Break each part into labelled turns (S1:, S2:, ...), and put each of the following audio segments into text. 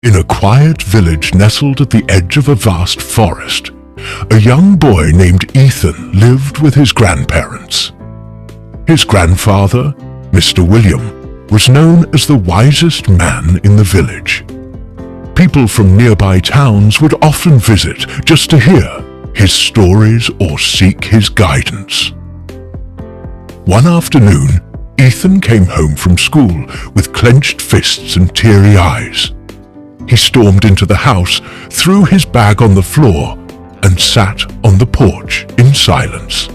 S1: In a quiet village nestled at the edge of a vast forest, a young boy named Ethan lived with his grandparents. His grandfather, Mr. William, was known as the wisest man in the village. People from nearby towns would often visit just to hear his stories or seek his guidance. One afternoon, Ethan came home from school with clenched fists and teary eyes. He stormed into the house, threw his bag on the floor, and sat on the porch in silence.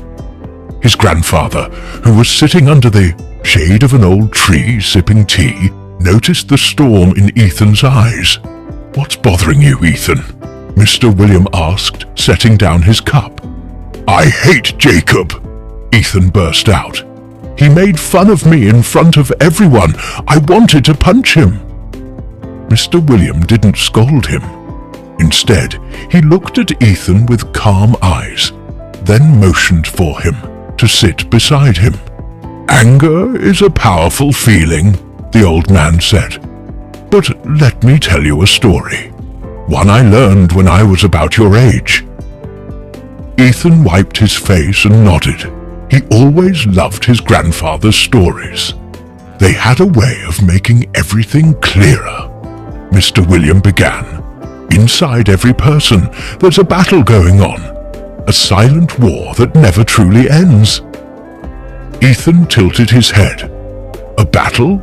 S1: His grandfather, who was sitting under the shade of an old tree sipping tea, noticed the storm in Ethan's eyes. "What's bothering you, Ethan?" Mr. William asked, setting down his cup. "I hate Jacob," Ethan burst out. "He made fun of me in front of everyone. I wanted to punch him." Mr. William didn't scold him. Instead, he looked at Ethan with calm eyes, then motioned for him to sit beside him. "Anger is a powerful feeling," the old man said. "But let me tell you a story, one I learned when I was about your age." Ethan wiped his face and nodded. He always loved his grandfather's stories. They had a way of making everything clearer. Mr. William began. "Inside every person, there's a battle going on, a silent war that never truly ends." Ethan tilted his head. "A battle?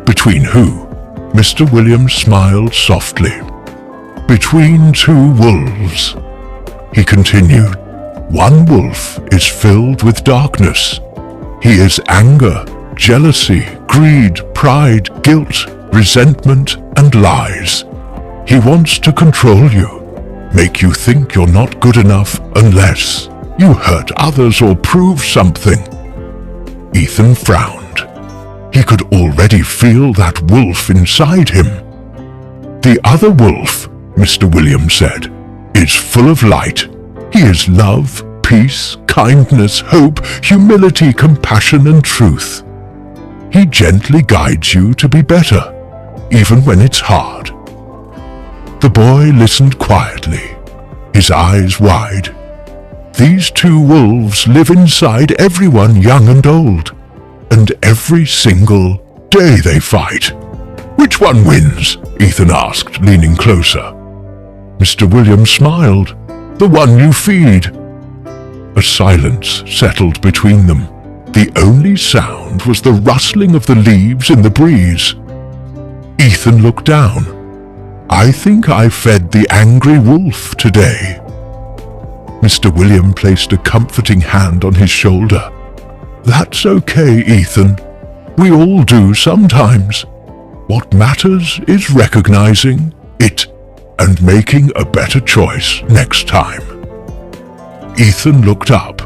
S1: Between who?" Mr. William smiled softly. "Between two wolves," he continued. "One wolf is filled with darkness. He is anger, jealousy, greed, pride, guilt, resentment, and lies. He wants to control you, make you think you're not good enough unless you hurt others or prove something." Ethan frowned. He could already feel that wolf inside him. "The other wolf," Mr. William said, "is full of light. He is love, peace, kindness, hope, humility, compassion, and truth. He gently guides you to be better, even when it's hard." The boy listened quietly, his eyes wide. These two wolves live inside everyone young and old, and every single day they fight. "Which one wins?" Ethan asked, leaning closer. Mr. William smiled. "The one you feed." A silence settled between them. The only sound was the rustling of the leaves in the breeze. Ethan looked down. "I think I fed the angry wolf today." Mr. William placed a comforting hand on his shoulder. "That's okay, Ethan. We all do sometimes. What matters is recognizing it and making a better choice next time." Ethan looked up.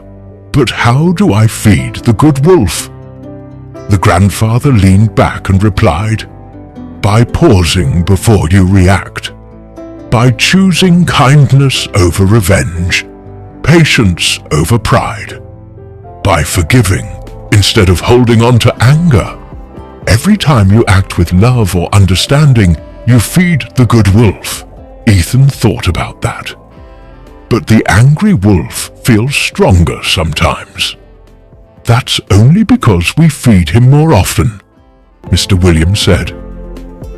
S1: "But how do I feed the good wolf?" The grandfather leaned back and replied, "By pausing before you react, by choosing kindness over revenge, patience over pride, by forgiving instead of holding on to anger. Every time you act with love or understanding, you feed the good wolf." Ethan thought about that. "But the angry wolf feels stronger sometimes." "That's only because we feed him more often," Mr. William said.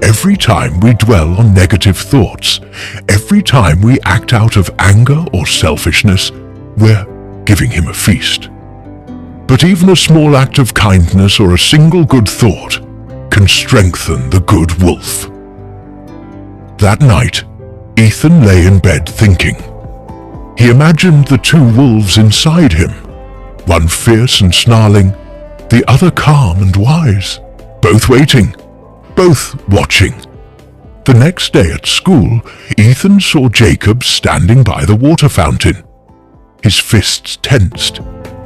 S1: "Every time we dwell on negative thoughts, every time we act out of anger or selfishness, we're giving him a feast. But even a small act of kindness or a single good thought can strengthen the good wolf." That night, Ethan lay in bed thinking. He imagined the two wolves inside him, one fierce and snarling, the other calm and wise, both waiting, both watching. The next day at school, Ethan saw Jacob standing by the water fountain. His fists tensed.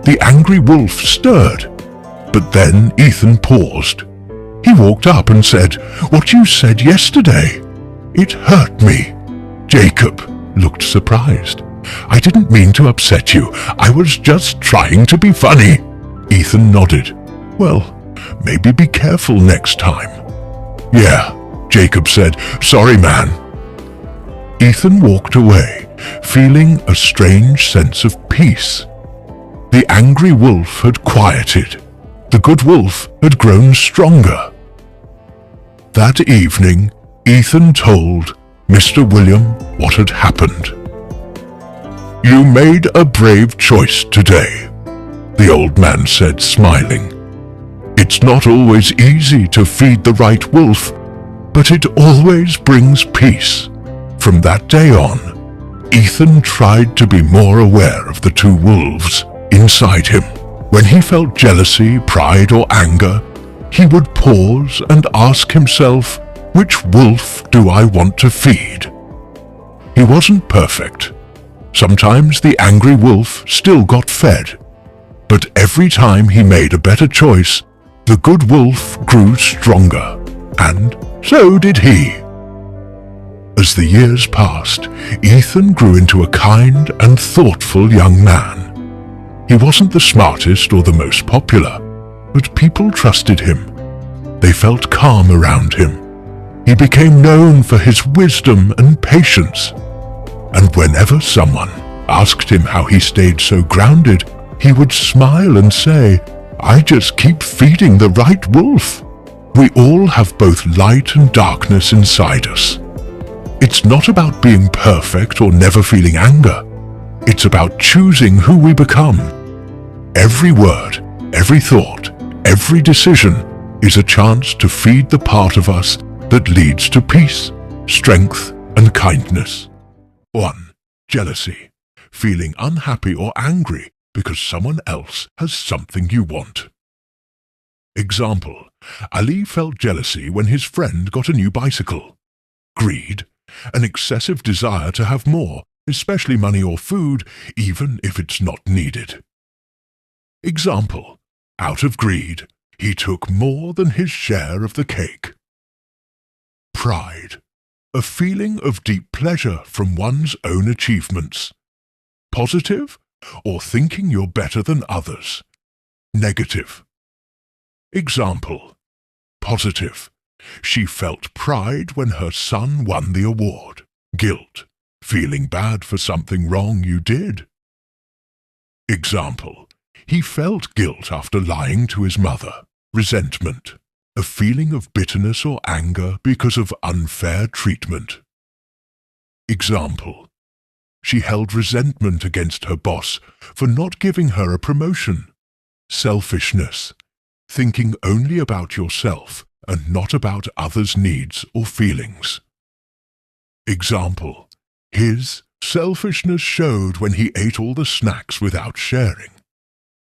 S1: The angry wolf stirred. But then Ethan paused. He walked up and said, "What you said yesterday, it hurt me." Jacob looked surprised. "I didn't mean to upset you. I was just trying to be funny." Ethan nodded. "Well, maybe be careful next time." "Yeah," Jacob said, "Sorry, man." Ethan walked away, feeling a strange sense of peace. The angry wolf had quieted. The good wolf had grown stronger. That evening, Ethan told Mr. William what had happened. "You made a brave choice today," the old man said, smiling. "It's not always easy to feed the right wolf, but it always brings peace." From that day on, Ethan tried to be more aware of the two wolves inside him. When he felt jealousy, pride, or anger, he would pause and ask himself, which wolf do I want to feed? He wasn't perfect. Sometimes the angry wolf still got fed. But every time he made a better choice, the good wolf grew stronger, and so did he. As the years passed, Ethan grew into a kind and thoughtful young man. He wasn't the smartest or the most popular, but people trusted him. They felt calm around him. He became known for his wisdom and patience. And whenever someone asked him how he stayed so grounded, he would smile and say, "I just keep feeding the right wolf." We all have both light and darkness inside us. It's not about being perfect or never feeling anger. It's about choosing who we become. Every word, every thought, every decision is a chance to feed the part of us that leads to peace, strength, and kindness. 1. Jealousy. Feeling unhappy or angry because someone else has something you want. Example: Ali felt jealousy when his friend got a new bicycle. Greed. An excessive desire to have more, especially money or food, even if it's not needed. Example: out of greed, he took more than his share of the cake. Pride. A feeling of deep pleasure from one's own achievements. Positive, or thinking you're better than others. Negative. Example: positive. She felt pride when her son won the award. Guilt. Feeling bad for something wrong you did. Example: he felt guilt after lying to his mother. Resentment. A feeling of bitterness or anger because of unfair treatment. Example: she held resentment against her boss for not giving her a promotion. Selfishness. Thinking only about yourself and not about others' needs or feelings. Example: his selfishness showed when he ate all the snacks without sharing.